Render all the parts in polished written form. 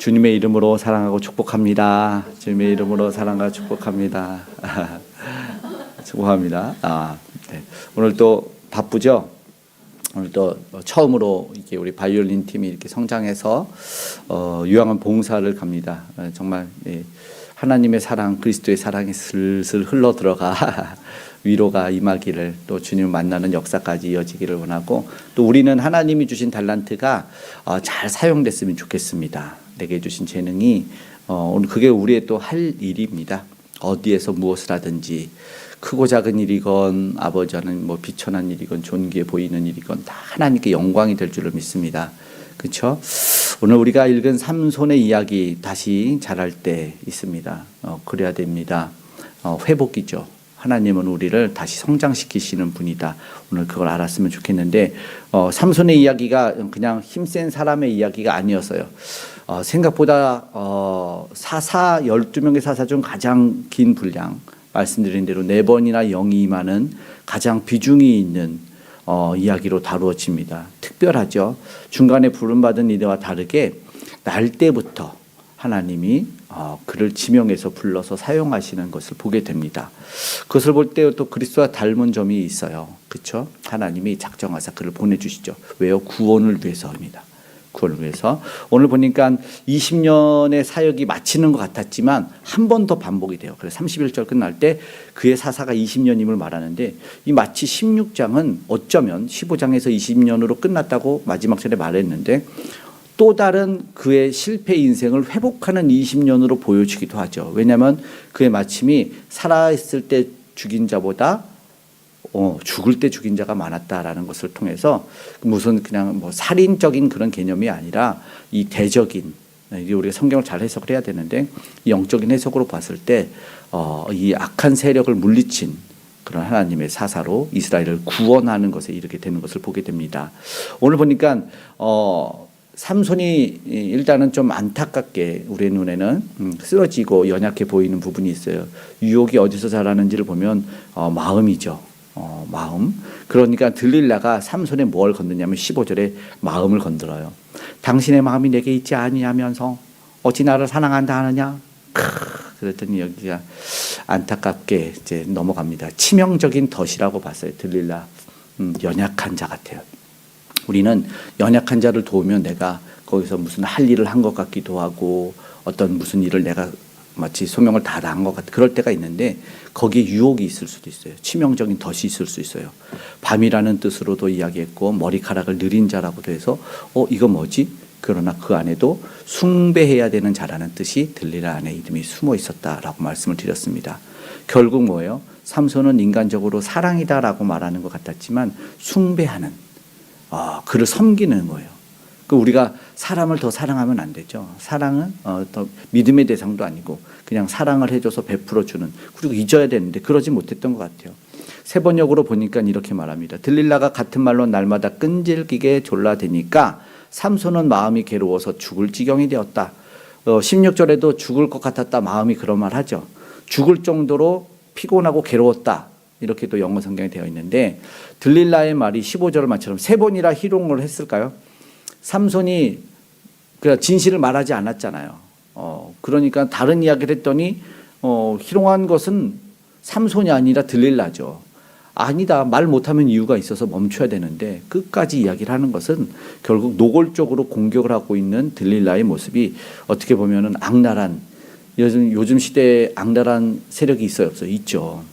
주님의 이름으로 사랑하고 축복합니다. 주님의 이름으로 사랑하고 축복합니다. 축복합니다. 네. 오늘 또 바쁘죠? 오늘 또 처음으로 이렇게 우리 바이올린 팀이 이렇게 성장해서 유황한 봉사를 갑니다. 정말 하나님의 사랑, 그리스도의 사랑이 슬슬 흘러 들어가 위로가 임하기를, 또 주님을 만나는 역사까지 이어지기를 원하고, 또 우리는 하나님이 주신 달란트가 잘 사용됐으면 좋겠습니다. 내게 주신 재능이 오늘 그게 우리의 또 할 일입니다. 어디에서 무엇을 하든지 크고 작은 일이건 아버지는 뭐 비천한 일이건 존귀해 보이는 일이건 다 하나님께 영광이 될 줄을 믿습니다. 그렇죠? 오늘 우리가 읽은 삼손의 이야기 다시 잘할 때 있습니다. 그래야 됩니다. 회복이죠. 하나님은 우리를 다시 성장시키시는 분이다. 오늘 그걸 알았으면 좋겠는데, 삼손의 이야기가 그냥 힘센 사람의 이야기가 아니었어요. 생각보다 12명의 사사 중 가장 긴 분량, 말씀드린 대로 4번이나 영이 임하는 가장 비중이 있는 이야기로 다루어집니다. 특별하죠. 중간에 부름받은 이들과 다르게 날 때부터 하나님이 그를 지명해서 불러서 사용하시는 것을 보게 됩니다. 그것을 볼 때 또 그리스도와 닮은 점이 있어요. 그렇죠? 하나님이 작정하사 그를 보내주시죠. 왜요? 구원을 위해서입니다. 구원을 위해서. 오늘 보니까 20년의 사역이 마치는 것 같았지만 한 번 더 반복이 돼요. 그래서 31절 끝날 때 그의 사사가 20년임을 말하는데, 이 마치 16장은 어쩌면 15장에서 20년으로 끝났다고 마지막 절에 말했는데, 또 다른 그의 실패 인생을 회복하는 20년으로 보여주기도 하죠. 왜냐하면 그의 마침이 살아있을 때 죽인 자보다 죽을 때 죽인 자가 많았다라는 것을 통해서, 무슨 그냥 뭐 살인적인 그런 개념이 아니라 이 대적인, 우리가 성경을 잘 해석을 해야 되는데, 이 영적인 해석으로 봤을 때 이 악한 세력을 물리친 그런 하나님의 사사로 이스라엘을 구원하는 것에 이르게 되는 것을 보게 됩니다. 오늘 보니까 삼손이 일단은 좀 안타깝게 우리의 눈에는 쓰러지고 연약해 보이는 부분이 있어요. 유혹이 어디서 자라는지를 보면 마음이죠. 마음. 그러니까 들릴라가 삼손의 뭘 건드냐면 15절에 마음을 건드려요. 당신의 마음이 내게 있지 아니하면서 어찌 나를 사랑한다 하느냐. 그랬더니 여기가 안타깝게 이제 넘어갑니다. 치명적인 덫이라고 봤어요. 들릴라. 연약한 자 같아요. 우리는 연약한 자를 도우면 내가 거기서 무슨 할 일을 한 것 같기도 하고, 어떤 무슨 일을 내가 마치 소명을 다 한 것 같은 그럴 때가 있는데, 거기에 유혹이 있을 수도 있어요. 치명적인 덫이 있을 수 있어요. 밤이라는 뜻으로도 이야기했고, 머리카락을 느린 자라고도 해서 이거 뭐지? 그러나 그 안에도 숭배해야 되는 자라는 뜻이 들릴라 안에 이름이 숨어 있었다라고 말씀을 드렸습니다. 결국 뭐예요? 삼손은 인간적으로 사랑이다라고 말하는 것 같았지만 숭배하는, 그를 섬기는 거예요. 우리가 사람을 더 사랑하면 안 되죠. 사랑은 더 믿음의 대상도 아니고 그냥 사랑을 해줘서 베풀어주는, 그리고 잊어야 되는데 그러지 못했던 것 같아요. 세번역으로 보니까 이렇게 말합니다. 들릴라가 같은 말로 날마다 끈질기게 졸라대니까 삼손은 마음이 괴로워서 죽을 지경이 되었다. 16절에도 죽을 것 같았다, 마음이 그런 말 하죠. 죽을 정도로 피곤하고 괴로웠다, 이렇게 또 영어 성경에 되어 있는데, 들릴라의 말이 15절 말처럼 3번이나 희롱을 했을까요? 삼손이 진실을 말하지 않았잖아요. 그러니까 다른 이야기를 했더니 희롱한 것은 삼손이 아니라 들릴라죠. 아니다, 말 못하면 이유가 있어서 멈춰야 되는데 끝까지 이야기를 하는 것은 결국 노골적으로 공격을 하고 있는 들릴라의 모습이 어떻게 보면은 악랄한, 요즘 시대에 악랄한 세력이 있어요, 없어요? 있죠.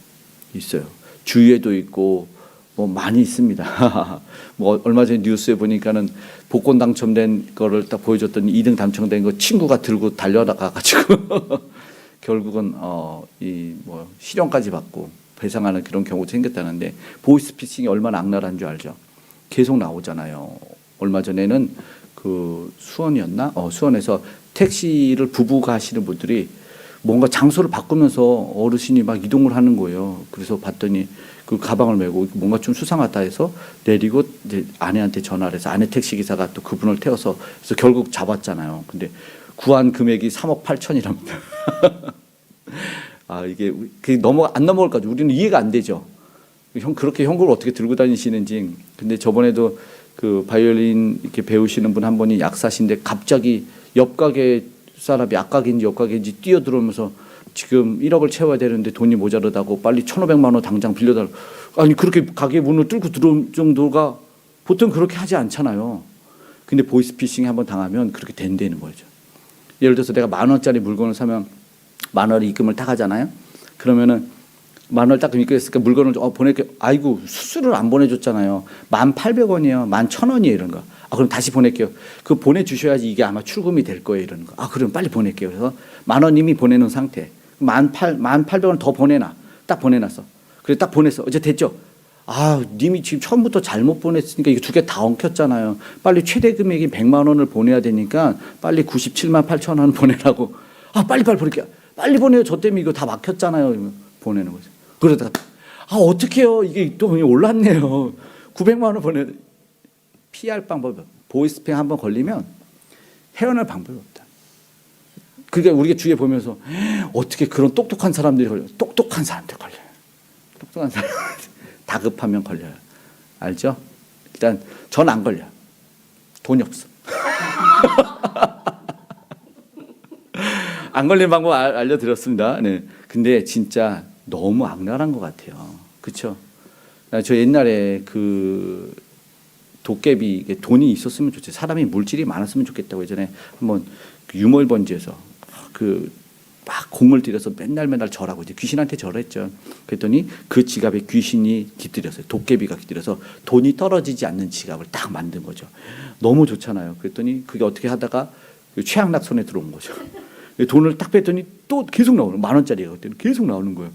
있어요. 주위에도 있고 뭐 많이 있습니다. 뭐 얼마 전에 뉴스에 보니까는 복권 당첨된 거를 딱 보여줬더니 2등 당첨된 거 친구가 들고 달려나가 가지고 결국은 이 뭐 실형까지 받고 배상하는 그런 경우도 생겼다는데, 보이스피싱이 얼마나 악랄한 줄 알죠? 계속 나오잖아요. 얼마 전에는 그 수원이었나? 수원에서 택시를 부부가 하시는 분들이 뭔가 장소를 바꾸면서 어르신이 막 이동을 하는 거예요. 그래서 봤더니 그 가방을 메고 뭔가 좀 수상하다 해서 내리고 이제 아내한테 전화를 해서 아내 택시기사가 또 그분을 태워서, 그래서 결국 잡았잖아요. 근데 구한 금액이 3억 8천이랍니다. 이게 안 넘어갈까지 우리는 이해가 안 되죠. 그렇게 현금을 어떻게 들고 다니시는지. 근데 저번에도 그 바이올린 이렇게 배우시는 분 한 분이 약사신데 갑자기 옆 가게 사람이 앞가게인지 옆가게인지 뛰어들어오면서 지금 1억을 채워야 되는데 돈이 모자르다고 빨리 1,500만 원 당장 빌려달라고. 아니 그렇게 가게 문을 뚫고 들어올 정도가 보통 그렇게 하지 않잖아요. 근데 보이스피싱에 한번 당하면 그렇게 된다는 거죠. 예를 들어서 내가 10,000원짜리 물건을 사면 10,000원을 입금을 딱 하잖아요. 그러면은 10,000원을 딱 입금했으니까 물건을 보낼게. 아이고 수수료를 안 보내줬잖아요. 1,800원이에요. 11,000원이에요. 이런 거. 그럼 다시 보낼게요. 그거 보내주셔야지 이게 아마 출금이 될 거예요. 이러는 거. 그럼 빨리 보낼게요. 그래서 10,000원 이미 보내놓은 상태. 18,000원 더 보내놔. 딱 보내놨어. 그래 딱 보냈어. 이제 됐죠. 님이 지금 처음부터 잘못 보냈으니까 이거 두 개 다 엉켰잖아요. 빨리 최대 금액이 100만 원을 보내야 되니까 빨리 97만 8천 원 보내라고. 빨리 보낼게요. 빨리 보내요. 저 때문에 이거 다 막혔잖아요. 보내는 거죠. 그러다가 어떡해요. 이게 또 올랐네요. 900만 원 보내. 피할 방법이 보이스피싱 한번 걸리면 헤어날 방법이 없다. 그러니까 우리가 주위에 보면서 어떻게 그런 똑똑한 사람들이 걸려요. 똑똑한 사람들 걸려요. 똑똑한 사람. 다급하면 걸려요. 알죠? 일단 전 안 걸려요. 돈이 없어. 안 걸리는 방법 알려드렸습니다. 네. 근데 진짜 너무 악랄한 것 같아요. 그렇죠? 저 옛날에 그 도깨비 돈이 있었으면 좋겠어요. 사람이 물질이 많았으면 좋겠다고 예전에 한번 유물번지에서 막 공을 들여서 맨날 절하고 이제 귀신한테 절했죠. 그랬더니 그 지갑에 귀신이 깃들였어요. 도깨비가 깃들여서 돈이 떨어지지 않는 지갑을 딱 만든 거죠. 너무 좋잖아요. 그랬더니 그게 어떻게 하다가 최양락 손에 들어온 거죠. 돈을 딱 뺐더니 또 계속 나오는 10,000원짜리가 그때는 계속 나오는 거예요.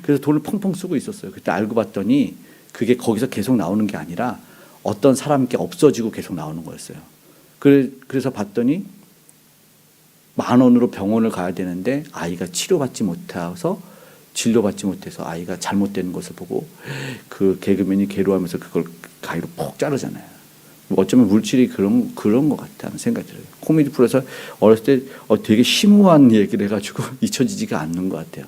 그래서 돈을 펑펑 쓰고 있었어요. 그때 알고 봤더니 그게 거기서 계속 나오는 게 아니라 어떤 사람께 없어지고 계속 나오는 거였어요. 그래서 봤더니 10,000원으로 병원을 가야 되는데 아이가 치료받지 못해서 진료받지 못해서 아이가 잘못된 것을 보고 그 개그맨이 괴로워하면서 그걸 가위로 푹 자르잖아요. 어쩌면 물질이 그런 것 같다는 생각이 들어요. 코미디 프로에서 어렸을 때 되게 심오한 얘기를 해가지고 잊혀지지가 않는 것 같아요.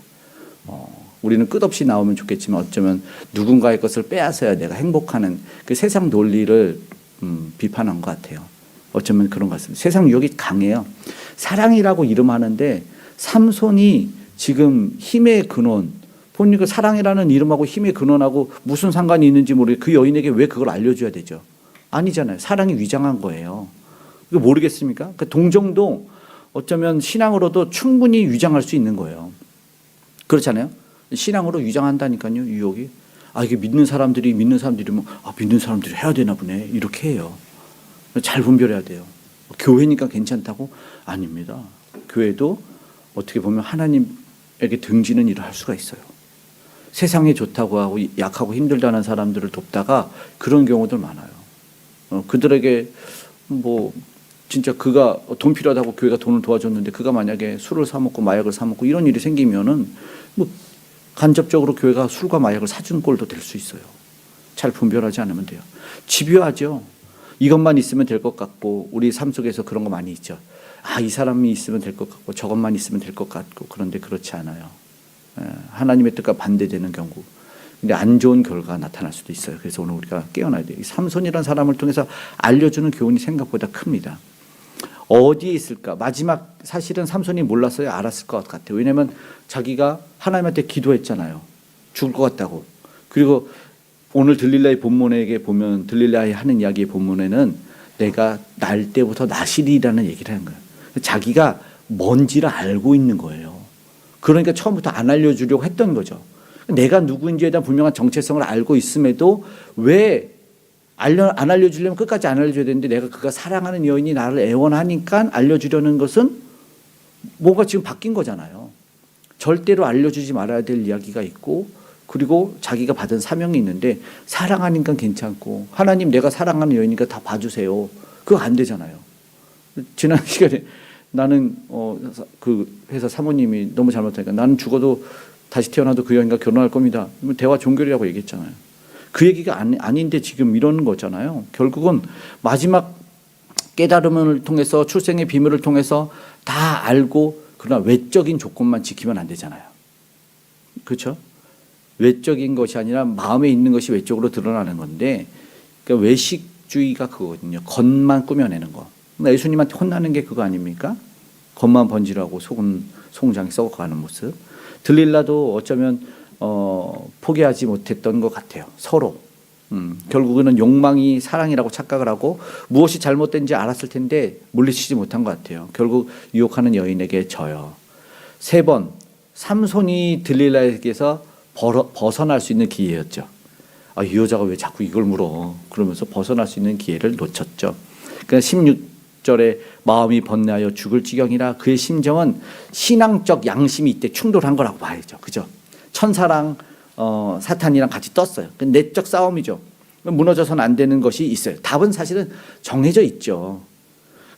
우리는 끝없이 나오면 좋겠지만 어쩌면 누군가의 것을 빼앗아야 내가 행복하는 그 세상 논리를 비판한 것 같아요. 어쩌면 그런 것 같습니다. 세상 유혹이 강해요. 사랑이라고 이름하는데 삼손이 지금 힘의 근원, 보니까 사랑이라는 이름하고 힘의 근원하고 무슨 상관이 있는지 모르겠어요. 그 여인에게 왜 그걸 알려줘야 되죠? 아니잖아요. 사랑이 위장한 거예요. 이거 모르겠습니까? 그 동정도 어쩌면 신앙으로도 충분히 위장할 수 있는 거예요. 그렇잖아요. 신앙으로 위장한다니까요. 유혹이. 이게 믿는 사람들이 뭐 믿는 사람들이 해야 되나 보네. 이렇게 해요. 잘 분별해야 돼요. 교회니까 괜찮다고? 아닙니다. 교회도 어떻게 보면 하나님에게 등지는 일을 할 수가 있어요. 세상에 좋다고 하고 약하고 힘들다는 사람들을 돕다가 그런 경우들 많아요. 그들에게 진짜 그가 돈 필요하다고 교회가 돈을 도와줬는데 그가 만약에 술을 사 먹고 마약을 사 먹고 이런 일이 생기면은 간접적으로 교회가 술과 마약을 사준 꼴도 될 수 있어요. 잘 분별하지 않으면 돼요. 집요하죠. 이것만 있으면 될 것 같고 우리 삶 속에서 그런 거 많이 있죠. 이 사람이 있으면 될 것 같고 저것만 있으면 될 것 같고 그런데 그렇지 않아요. 하나님의 뜻과 반대되는 경우. 근데 안 좋은 결과가 나타날 수도 있어요. 그래서 오늘 우리가 깨어나야 돼요. 이 삼손이라는 사람을 통해서 알려주는 교훈이 생각보다 큽니다. 어디에 있을까? 마지막 사실은 삼손이 몰랐어요. 알았을 것 같아요. 왜냐하면 자기가 하나님한테 기도했잖아요. 죽을 것 같다고. 그리고 오늘 들릴라의 본문에게 보면 들릴라의 하는 이야기의 본문에는 내가 날 때부터 나시리라는 얘기를 하는 거예요. 자기가 뭔지를 알고 있는 거예요. 그러니까 처음부터 안 알려주려고 했던 거죠. 내가 누구인지에 대한 분명한 정체성을 알고 있음에도 왜 안 알려주려면 끝까지 안 알려줘야 되는데 내가 그가 사랑하는 여인이 나를 애원하니까 알려주려는 것은 뭔가 지금 바뀐 거잖아요. 절대로 알려주지 말아야 될 이야기가 있고 그리고 자기가 받은 사명이 있는데 사랑하니까 괜찮고 하나님 내가 사랑하는 여인이니까 다 봐주세요. 그거 안 되잖아요. 지난 시간에 나는 그 회사 사모님이 너무 잘못하니까 나는 죽어도 다시 태어나도 그 여인과 결혼할 겁니다. 대화 종결이라고 얘기했잖아요. 그 얘기가 아닌데 지금 이러는 거잖아요. 결국은 마지막 깨달음을 통해서 출생의 비밀을 통해서 다 알고 그러나 외적인 조건만 지키면 안 되잖아요. 그렇죠? 외적인 것이 아니라 마음에 있는 것이 외적으로 드러나는 건데 그러니까 외식주의가 그거거든요. 겉만 꾸며내는 거. 예수님한테 혼나는 게 그거 아닙니까? 겉만 번지르하고 속은 송장이 썩어가는 모습. 들릴라도 어쩌면 포기하지 못했던 것 같아요. 서로. 결국에는 욕망이 사랑이라고 착각을 하고 무엇이 잘못된지 알았을 텐데 물리치지 못한 것 같아요. 결국 유혹하는 여인에게 져요. 3번, 삼손이 들릴라에게서 벗어날 수 있는 기회였죠. 이 여자가 왜 자꾸 이걸 물어? 그러면서 벗어날 수 있는 기회를 놓쳤죠. 그러니까 16절에 마음이 번뇌하여 죽을 지경이라 그의 심정은 신앙적 양심이 이때 충돌한 거라고 봐야죠. 그죠? 천사랑 사탄이랑 같이 떴어요. 내적 싸움이죠. 무너져서는 안 되는 것이 있어요. 답은 사실은 정해져 있죠.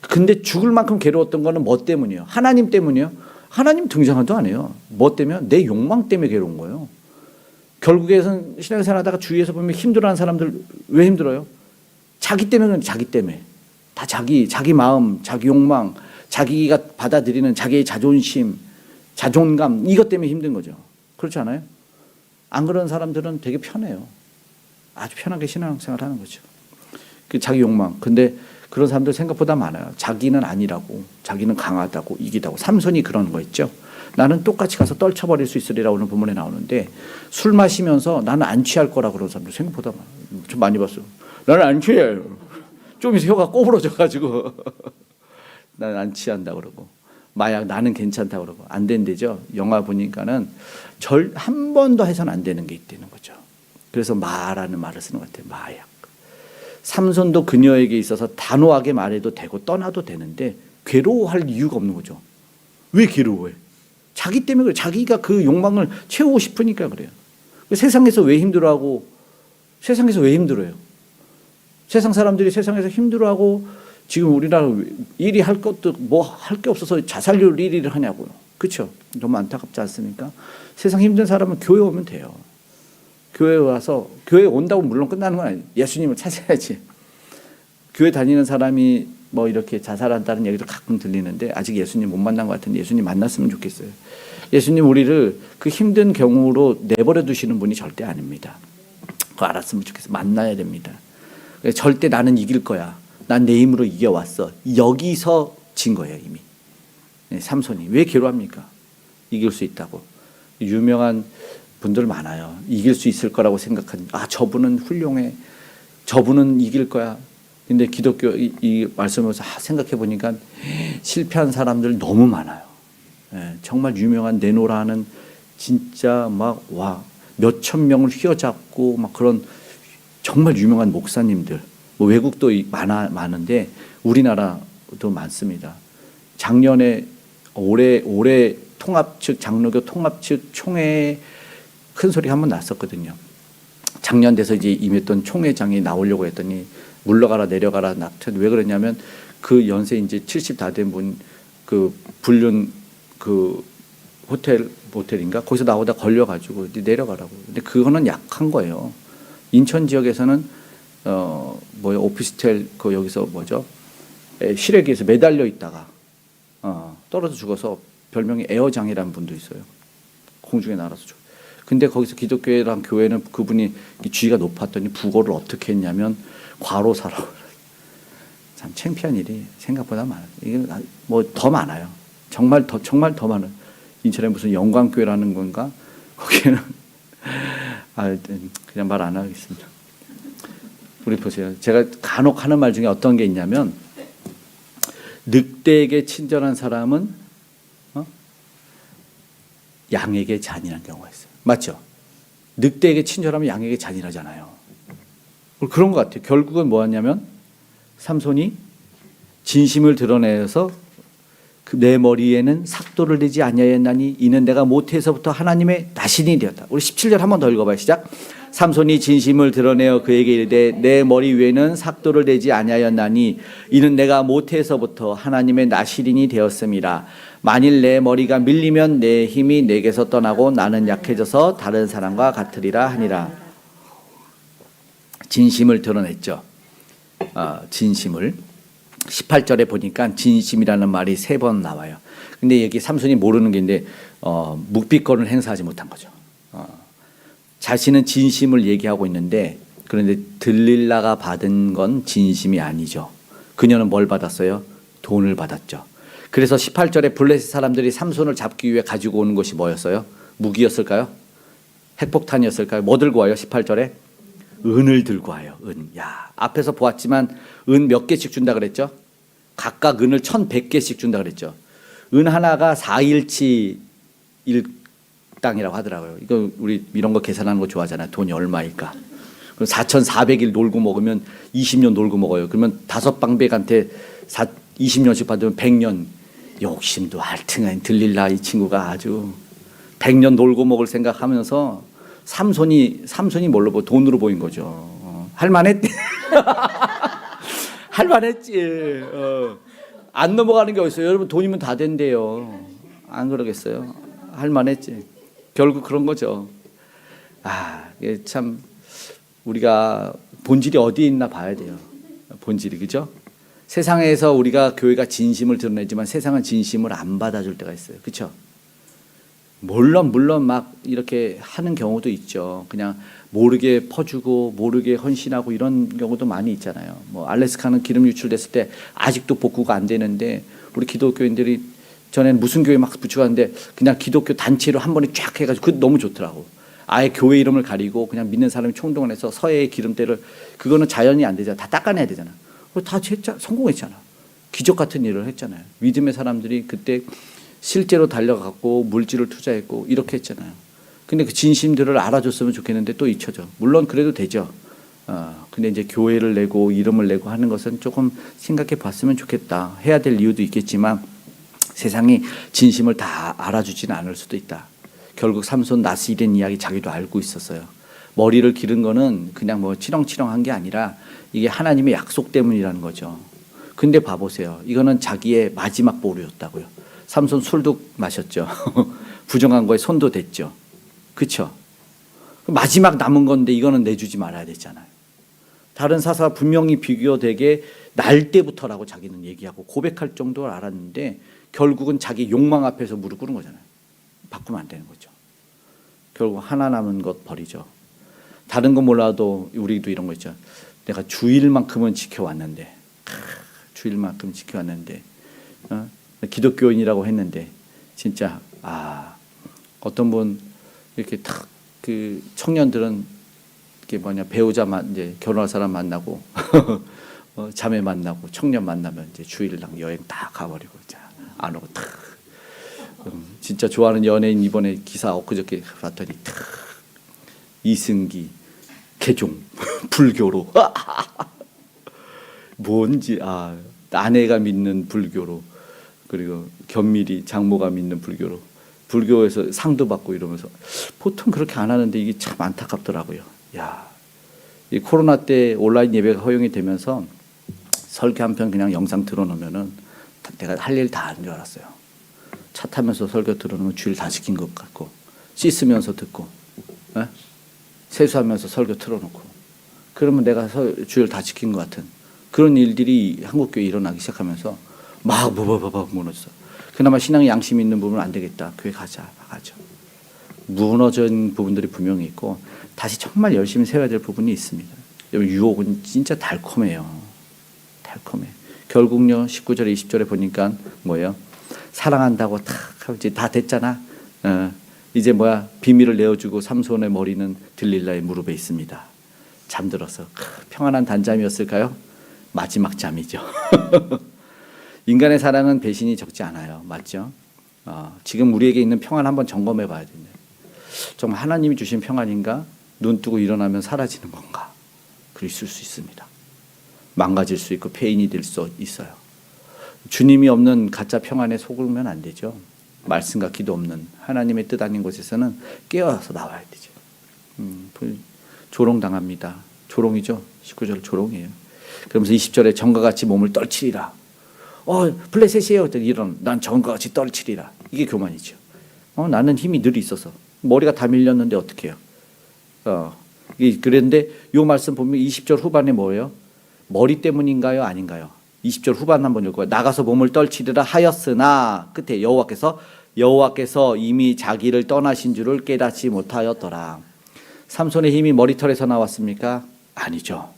근데 죽을 만큼 괴로웠던 거는 뭐 때문이에요? 하나님 때문이에요? 하나님 등장도 안 해요. 뭐 때문에? 내 욕망 때문에 괴로운 거예요. 결국에는 신앙생활 하다가 주위에서 보면 힘들어하는 사람들 왜 힘들어요? 자기 때문에. 다 자기 마음, 자기 욕망, 자기가 받아들이는 자기의 자존심, 자존감 이것 때문에 힘든 거죠. 그렇지 않아요? 안 그런 사람들은 되게 편해요. 아주 편하게 신앙생활 하는 거죠. 그 자기 욕망. 근데 그런 사람들 생각보다 많아요. 자기는 아니라고, 자기는 강하다고, 이기다고. 삼손이 그런 거 있죠. 나는 똑같이 가서 떨쳐버릴 수 있으리라 오늘 본문에 나오는데 술 마시면서 나는 안 취할 거라 그런 사람들 생각보다 많아요. 좀 많이 봤어요. 나는 안 취해요. 좀 있어 혀가 꼬부러져가지고 나는 안 취한다 그러고 마약 나는 괜찮다 그러고 안 된대죠. 영화 보니까는 한 번도 해서는 안 되는 게 있다는 거죠. 그래서 마라는 말을 쓰는 것 같아요. 마약. 삼손도 그녀에게 있어서 단호하게 말해도 되고 떠나도 되는데 괴로워할 이유가 없는 거죠. 왜 괴로워해? 자기 때문에 그래. 자기가 그 욕망을 채우고 싶으니까 그래요. 세상에서 왜 힘들어하고 세상에서 왜 힘들어요? 세상 사람들이 세상에서 힘들어하고 지금 우리나라 일이 할 것도 뭐 할 게 없어서 자살률 1위를 하냐고요. 그렇죠? 너무 안타깝지 않습니까? 세상 힘든 사람은 교회 오면 돼요. 교회 와서 교회 온다고 물론 끝나는 건 아니에요. 예수님을 찾아야지. 교회 다니는 사람이 뭐 이렇게 자살한다는 얘기도 가끔 들리는데 아직 예수님 못 만난 것 같은데 예수님 만났으면 좋겠어요. 예수님 우리를 그 힘든 경우로 내버려 두시는 분이 절대 아닙니다. 그거 알았으면 좋겠어요. 만나야 됩니다. 절대 나는 이길 거야. 난 내 힘으로 이겨왔어. 여기서 진 거예요 이미. 삼손이. 왜 괴로워합니까? 이길 수 있다고. 유명한 분들 많아요. 이길 수 있을 거라고 생각하는. 저분은 훌륭해. 저분은 이길 거야. 근데 기독교 이 말씀에서 생각해 보니까 실패한 사람들 너무 많아요. 정말 유명한 네노라는 진짜 몇천 명을 휘어잡고 막 그런 정말 유명한 목사님들, 뭐 외국도 많은데 우리나라도 많습니다. 작년에 올해 장로교 통합 측 총회 큰 소리 한번 났었거든요. 작년 돼서 이제 임했던 총회장이 나오려고 했더니 물러가라 내려가라 왜 그러냐면 그 연세 이제 70 다 된 분 그 불륜 그 모텔인가 거기서 나오다 걸려가지고 내려가라고. 근데 그거는 약한 거예요. 인천 지역에서는 오피스텔 여기서 실외기에서 매달려 있다가 떨어져 죽어서 별명이 에어장이라는 분도 있어요. 공중에 날아서 죽어. 근데 거기서 기독교회랑 교회는 그분이 지위가 높았더니 부고를 어떻게 했냐면 과로사라고. 참 창피한 일이 생각보다 많아요. 이게 뭐 더 많아요. 정말 더 많아요. 인천에 무슨 영광교회라는 건가? 거기는 그냥 말 안 하겠습니다. 우리 보세요. 제가 간혹 하는 말 중에 어떤 게 있냐면 늑대에게 친절한 사람은 양에게 잔인한 경우가 있어요. 맞죠? 늑대에게 친절하면 양에게 잔인하잖아요. 그런 것 같아요. 결국은 뭐였냐면 삼손이 진심을 드러내서 내 머리에는 삭도를 내지 아니하였나니 이는 내가 모태에서부터 하나님의 나신이 되었다. 우리 17절 한 번 더 읽어봐요. 시작. 삼손이 진심을 드러내어 그에게 이르되 내 머리 위에는 삭도를 내지 아니하였나니 이는 내가 모태에서부터 하나님의 나시린이 되었음이라. 만일 내 머리가 밀리면 내 힘이 내게서 떠나고 나는 약해져서 다른 사람과 같으리라 하니라. 진심을 드러냈죠. 진심을. 18절에 보니까 진심이라는 말이 3번 나와요. 근데 여기 삼손이 모르는 게 있는데 묵비권을 행사하지 못한 거죠. 자신은 진심을 얘기하고 있는데 그런데 들릴라가 받은 건 진심이 아니죠. 그녀는 뭘 받았어요? 돈을 받았죠. 그래서 18절에 블레셋 사람들이 삼손을 잡기 위해 가지고 오는 것이 뭐였어요? 무기였을까요? 핵폭탄이었을까요? 뭐 들고 와요? 18절에 은을 들고 와요. 은. 야, 앞에서 보았지만 은 몇 개씩 준다 그랬죠? 각각 은을 1100개씩 준다 그랬죠. 은 하나가 4일치 일당이라고 하더라고요. 이거 우리 이런 거 계산하는 거 좋아하잖아요. 돈이 얼마일까? 그럼 4,400일 놀고 먹으면 20년 놀고 먹어요. 그러면 5방백한테 20년씩 받으면 100년. 욕심도 알퉁한 들릴라 이 친구가 아주 100년 놀고 먹을 생각하면서 삼손이 뭘로 돈으로 보인 거죠. 할만했대. 할만했지. 안 넘어가는 게 어딨어요. 여러분 돈이면 다 된대요. 안 그러겠어요? 할만했지. 결국 그런 거죠. 이게 참 우리가 본질이 어디에 있나 봐야 돼요. 본질이, 그죠? 세상에서 우리가 교회가 진심을 드러내지만 세상은 진심을 안 받아줄 때가 있어요. 그렇죠? 물론 막 이렇게 하는 경우도 있죠. 그냥 모르게 퍼주고 모르게 헌신하고 이런 경우도 많이 있잖아요. 뭐 알래스카는 기름 유출됐을 때 아직도 복구가 안 되는데 우리 기독교인들이 전에는 무슨 교회 막 붙여갔는데 그냥 기독교 단체로 한 번에 쫙 해가지고 그거 너무 좋더라고. 아예 교회 이름을 가리고 그냥 믿는 사람이 총동원 해서 서해의 기름때를, 그거는 자연이 안 되잖아. 다 닦아내야 되잖아. 다 성공했잖아. 기적 같은 일을 했잖아요. 믿음의 사람들이 그때 실제로 달려갔고 물질을 투자했고 이렇게 했잖아요. 근데 그 진심들을 알아줬으면 좋겠는데 또 잊혀져. 물론 그래도 되죠. 근데 이제 교회를 내고 이름을 내고 하는 것은 조금 생각해 봤으면 좋겠다. 해야 될 이유도 있겠지만 세상이 진심을 다 알아주지는 않을 수도 있다. 결국 삼손 낫이 된 이야기 자기도 알고 있었어요. 머리를 기른 거는 그냥 뭐 치렁치렁한 게 아니라 이게 하나님의 약속 때문이라는 거죠. 근데 봐보세요. 이거는 자기의 마지막 보루였다고요. 삼손 술도 마셨죠. 부정한 거에 손도 댔죠. 그렇죠? 마지막 남은 건데 이거는 내주지 말아야 되잖아요. 다른 사사 분명히 비교되게 날 때부터라고 자기는 얘기하고 고백할 정도를 알았는데 결국은 자기 욕망 앞에서 무릎 꿇은 거잖아요. 바꾸면 안 되는 거죠. 결국 하나 남은 것 버리죠. 다른 건 몰라도 우리도 이런 거 있죠. 내가 주일만큼은 지켜왔는데, 주일만큼 지켜왔는데, 기독교인이라고 했는데, 진짜 어떤 분 이렇게 탁 그 청년들은 이게 배우자만 이제 결혼할 사람 만나고 자매 만나고 청년 만나면 이제 주일랑 여행 다 가버리고 안 오고 탁. 진짜 좋아하는 연예인 이번에 기사 엊그저께 봤더니 탁 이승기 개종 불교로 뭔지 아내가 믿는 불교로, 그리고 견밀이 장모가 믿는 불교로, 불교에서 상도 받고 이러면서 보통 그렇게 안 하는데 이게 참 안타깝더라고요. 이 코로나 때 온라인 예배가 허용이 되면서 설교 한 편 그냥 영상 틀어놓으면은 내가 할 일 다 하는 줄 알았어요. 차 타면서 설교 들어놓으면 주일 다 지킨 것 같고, 씻으면서 듣고, 세수하면서 설교 틀어놓고, 그러면 내가 주일 다 지킨 것 같은 그런 일들이 한국교회에 일어나기 시작하면서 막 무너졌어. 그나마 신앙에 양심이 있는 부분은 안 되겠다. 교회 가자. 무너진 부분들이 분명히 있고 다시 정말 열심히 세워야 될 부분이 있습니다. 유혹은 진짜 달콤해요. 달콤해. 결국요 19절에 20절에 보니까 뭐예요? 사랑한다고 다 됐잖아. 이제 비밀을 내어주고 삼손의 머리는 들릴라의 무릎에 있습니다. 잠들어서 평안한 단잠이었을까요? 마지막 잠이죠. 인간의 사랑은 배신이 적지 않아요. 맞죠? 지금 우리에게 있는 평안 한번 점검해 봐야 됩니다. 정말 하나님이 주신 평안인가? 눈 뜨고 일어나면 사라지는 건가? 그랬을 수 있습니다. 망가질 수 있고 폐인이 될 수 있어요. 주님이 없는 가짜 평안에 속으면 안 되죠. 말씀과 기도 없는 하나님의 뜻 아닌 곳에서는 깨어서 나와야 되죠. 조롱당합니다. 조롱이죠. 19절 조롱이에요. 그러면서 20절에 정과 같이 몸을 떨치리라. 블레셋이에요. 난 정과 같이 떨치리라. 이게 교만이죠. 나는 힘이 늘 있어서 머리가 다 밀렸는데 어떻게 해요? 그런데 이 말씀 보면 20절 후반에 뭐예요? 머리 때문인가요? 아닌가요? 20절 후반 한번 읽어요. 나가서 몸을 떨치리라 하였으나 끝에 여호와께서 이미 자기를 떠나신 줄을 깨닫지 못하였더라. 삼손의 힘이 머리털에서 나왔습니까? 아니죠.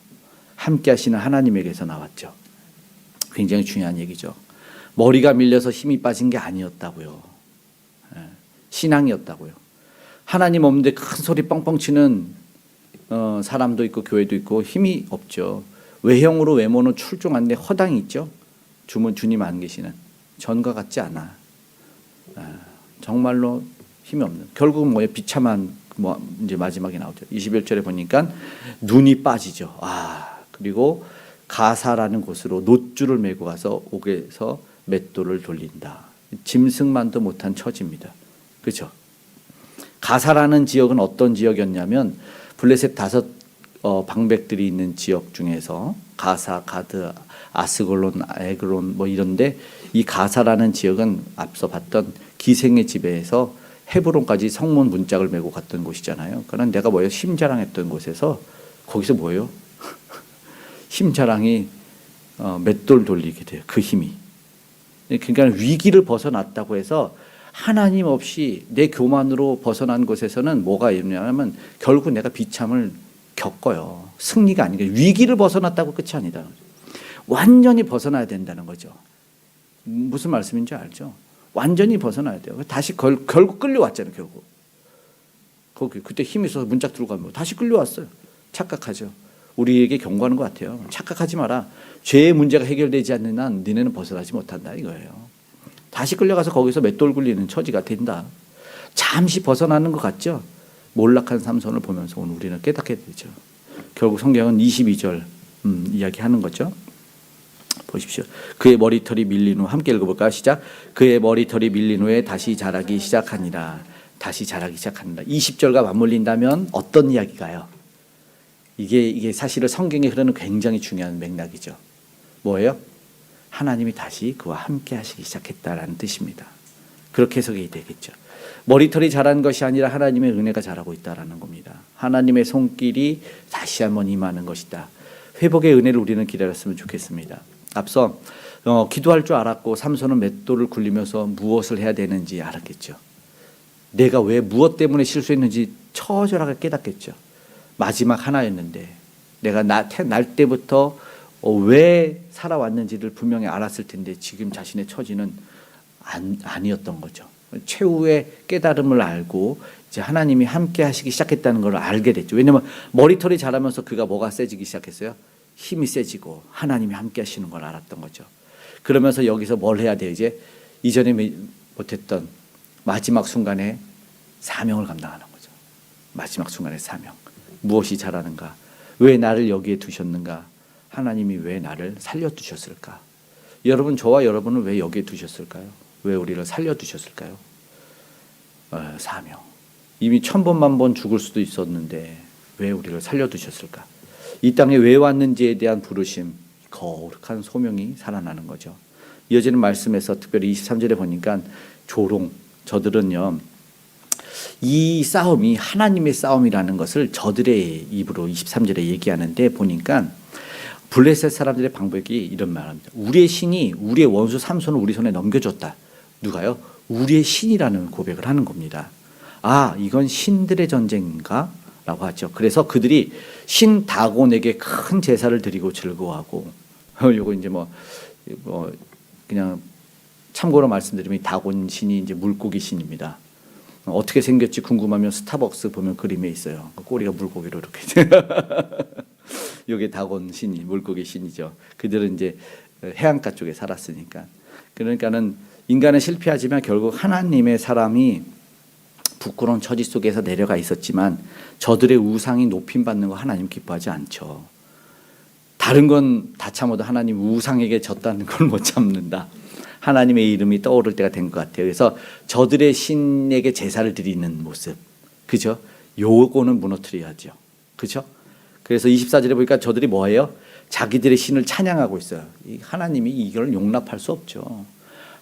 함께 하시는 하나님에게서 나왔죠. 굉장히 중요한 얘기죠. 머리가 밀려서 힘이 빠진 게 아니었다고요. 신앙이었다고요. 하나님 없는데 큰 소리 뻥뻥 치는 사람도 있고 교회도 있고 힘이 없죠. 외형으로 외모는 출중한데 허당이 있죠. 주님 안 계시는 전과 같지 않아. 정말로 힘이 없는. 결국은 뭐예요? 비참한 이제 마지막에 나오죠. 21절에 보니까 눈이 빠지죠. 그리고 가사라는 곳으로 놋줄을 메고 가서 옥에서 맷돌을 돌린다. 짐승만도 못한 처지입니다. 그렇죠? 가사라는 지역은 어떤 지역이었냐면 블레셋 5 방백들이 있는 지역 중에서 가사, 가드, 아스골론, 에그론 뭐 이런데 이 가사라는 지역은 앞서 봤던 기생의 집에서 헤브론까지 성문 문짝을 메고 갔던 곳이잖아요. 그러나 내가 뭐예요? 힘자랑했던 곳에서 거기서 뭐예요? 힘자랑이 맷돌 돌리게 돼요. 그 힘이. 그러니까 위기를 벗어났다고 해서 하나님 없이 내 교만으로 벗어난 곳에서는 뭐가 있냐면 결국 내가 비참을 겪어요. 승리가 아니고 위기를 벗어났다고 끝이 아니다. 완전히 벗어나야 된다는 거죠. 무슨 말씀인지 알죠? 완전히 벗어나야 돼요. 다시 결국 끌려왔잖아요. 결국 거기 그때 힘이 있어서 문짝 들고 가면 다시 끌려왔어요. 착각하죠. 우리에게 경고하는 것 같아요. 착각하지 마라. 죄의 문제가 해결되지 않는 한 너네는 벗어나지 못한다 이거예요. 다시 끌려가서 거기서 맷돌 굴리는 처지가 된다. 잠시 벗어나는 것 같죠? 몰락한 삼손을 보면서 오늘 우리는 깨닫게 되죠. 결국 성경은 22절 이야기하는 거죠. 보십시오. 그의 머리털이 밀린 후 함께 읽어볼까요? 시작. 그의 머리털이 밀린 후에 다시 자라기 시작하니라. 다시 자라기 시작하니라. 20절과 맞물린다면 어떤 이야기가요? 이게 사실은 성경에 흐르는 굉장히 중요한 맥락이죠. 뭐예요? 하나님이 다시 그와 함께 하시기 시작했다라는 뜻입니다. 그렇게 해석이 되겠죠. 머리털이 자란 것이 아니라 하나님의 은혜가 자라고 있다라는 겁니다. 하나님의 손길이 다시 한번 임하는 것이다. 회복의 은혜를 우리는 기다렸으면 좋겠습니다. 앞서 기도할 줄 알았고 삼손은 맷돌을 굴리면서 무엇을 해야 되는지 알았겠죠. 내가 왜 무엇 때문에 실수했는지 처절하게 깨닫겠죠. 마지막 하나였는데 내가 날 때부터 왜 살아왔는지를 분명히 알았을 텐데 지금 자신의 처지는 아니었던 거죠. 최후의 깨달음을 알고 이제 하나님이 함께 하시기 시작했다는 걸 알게 됐죠. 왜냐하면 머리털이 자라면서 그가 뭐가 세지기 시작했어요? 힘이 세지고 하나님이 함께 하시는 걸 알았던 거죠. 그러면서 여기서 뭘 해야 돼요? 이제 이전에 못했던 마지막 순간에 사명을 감당하는 거죠. 마지막 순간의 사명. 무엇이 잘하는가? 왜 나를 여기에 두셨는가? 하나님이 왜 나를 살려두셨을까? 여러분, 저와 여러분은 왜 여기에 두셨을까요? 왜 우리를 살려두셨을까요? 사명. 이미 1000번, 1000번 죽을 수도 있었는데 왜 우리를 살려두셨을까? 이 땅에 왜 왔는지에 대한 부르심, 거룩한 소명이 살아나는 거죠. 이어지는 말씀에서 특별히 23절에 보니까 저들은요, 이 싸움이 하나님의 싸움이라는 것을 저들의 입으로 23절에 얘기하는데 보니까 블레셋 사람들의 방법이 이런 말합니다. 우리의 신이 우리의 원수 삼손을 우리 손에 넘겨줬다. 누가요? 우리의 신이라는 고백을 하는 겁니다. 이건 신들의 전쟁인가? 라고 하죠. 그래서 그들이 신 다곤에게 큰 제사를 드리고 즐거워하고, 요거 이제 그냥 참고로 말씀드리면 다곤 신이 이제 물고기 신입니다. 어떻게 생겼지 궁금하면 스타벅스 보면 그림에 있어요. 꼬리가 물고기로 이렇게. 요게 다곤 신이 물고기 신이죠. 그들은 이제 해안가 쪽에 살았으니까. 그러니까는 인간은 실패하지만 결국 하나님의 사람이 부끄러운 처지 속에서 내려가 있었지만 저들의 우상이 높임받는 거 하나님 기뻐하지 않죠. 다른 건 다 참아도 하나님 우상에게 졌다는 걸 못 참는다. 하나님의 이름이 떠오를 때가 된 것 같아요. 그래서 저들의 신에게 제사를 드리는 모습, 그죠? 요거는 무너뜨려야죠. 그죠? 그래서 24절에 보니까 저들이 뭐예요? 자기들의 신을 찬양하고 있어요. 하나님이 이걸 용납할 수 없죠.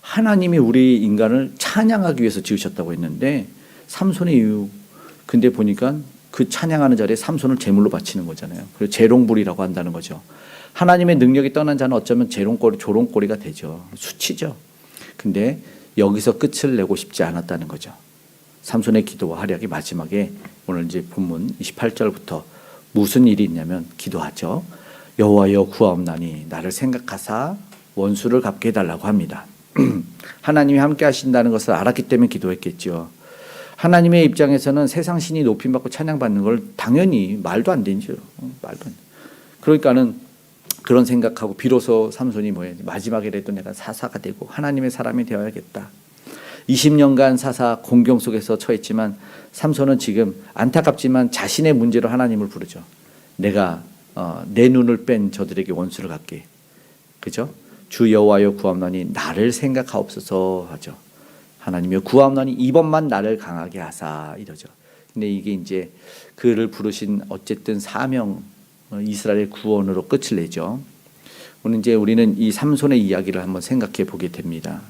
하나님이 우리 인간을 찬양하기 위해서 지으셨다고 했는데 삼손의 이유, 근데 보니까 그 찬양하는 자리에 삼손을 제물로 바치는 거잖아요. 그래서 재롱불이라고 한다는 거죠. 하나님의 능력이 떠난 자는 어쩌면 조롱거리가 되죠. 수치죠. 근데 여기서 끝을 내고 싶지 않았다는 거죠. 삼손의 기도와 활약이 마지막에 오늘 이제 본문 28절부터 무슨 일이 있냐면 기도하죠. 여호와여 구하옵나니 나를 생각하사 원수를 갚게 해달라고 합니다. 하나님이 함께 하신다는 것을 알았기 때문에 기도했겠죠. 하나님의 입장에서는 세상 신이 높임받고 찬양받는 걸 당연히 말도 안 되죠. 말도 안 돼. 그러니까는 그런 생각하고 비로소 삼손이 마지막이라도 내가 사사가 되고 하나님의 사람이 되어야겠다. 20년간 사사 공경 속에서 처했지만 삼손은 지금 안타깝지만 자신의 문제로 하나님을 부르죠. 내가 내 눈을 뺀 저들에게 원수를 갚게. 그죠? 주 여호와여 구하옵나니 나를 생각하옵소서 하죠. 하나님이여 구하옵나니 이번만 나를 강하게 하사 이러죠. 근데 이게 이제 그를 부르신 어쨌든 사명 이스라엘의 구원으로 끝을 내죠. 오늘 이제 우리는 이 삼손의 이야기를 한번 생각해 보게 됩니다.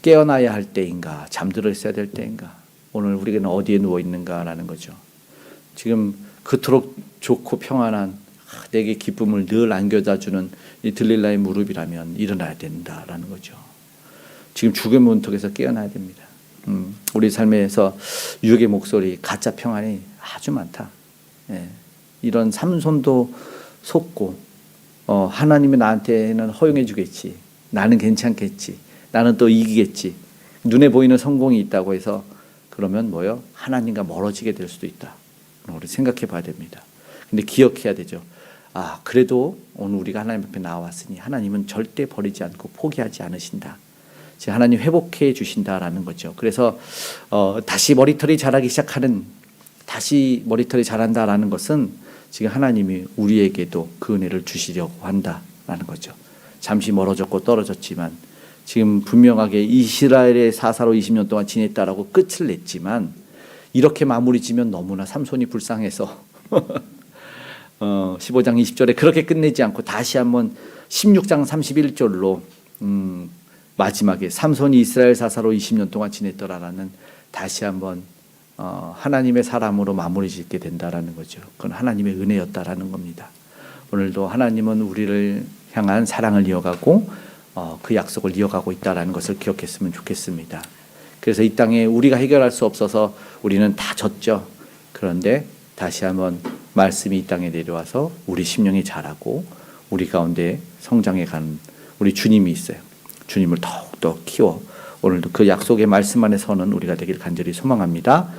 깨어나야 할 때인가, 잠들어 있어야 될 때인가, 오늘 우리가 어디에 누워 있는가라는 거죠. 지금 그토록 좋고 평안한 내게 기쁨을 늘 안겨다 주는 이 들릴라의 무릎이라면 일어나야 된다라는 거죠. 지금 죽음의 문턱에서 깨어나야 됩니다. 우리 삶에서 유혹의 목소리, 가짜 평안이 아주 많다. 예. 이런 삼손도 속고 하나님이 나한테는 허용해 주겠지. 나는 괜찮겠지. 나는 또 이기겠지. 눈에 보이는 성공이 있다고 해서 그러면 하나님과 멀어지게 될 수도 있다. 우리 생각해 봐야 됩니다. 근데 기억해야 되죠. 그래도 오늘 우리가 하나님 앞에 나왔으니 하나님은 절대 버리지 않고 포기하지 않으신다. 하나님 회복해 주신다라는 거죠. 그래서 다시 머리털이 자라기 시작하는, 다시 머리털이 자란다라는 것은 지금 하나님이 우리에게도 그 은혜를 주시려고 한다라는 거죠. 잠시 멀어졌고 떨어졌지만 지금 분명하게 이스라엘의 사사로 20년 동안 지냈다라고 끝을 냈지만 이렇게 마무리 지면 너무나 삼손이 불쌍해서 15장 20절에 그렇게 끝내지 않고 다시 한번 16장 31절로 마지막에 삼손이 이스라엘 사사로 20년 동안 지냈더라라는 다시 한번 하나님의 사람으로 마무리 짓게 된다라는 거죠. 그건 하나님의 은혜였다라는 겁니다. 오늘도 하나님은 우리를 향한 사랑을 이어가고 그 약속을 이어가고 있다라는 것을 기억했으면 좋겠습니다. 그래서 이 땅에 우리가 해결할 수 없어서 우리는 다 졌죠. 그런데 다시 한번 말씀이 이 땅에 내려와서 우리 심령이 자라고 우리 가운데 성장해 가는 우리 주님이 있어요. 주님을 더욱더 키워 오늘도 그 약속의 말씀 안에 서는 우리가 되길 간절히 소망합니다.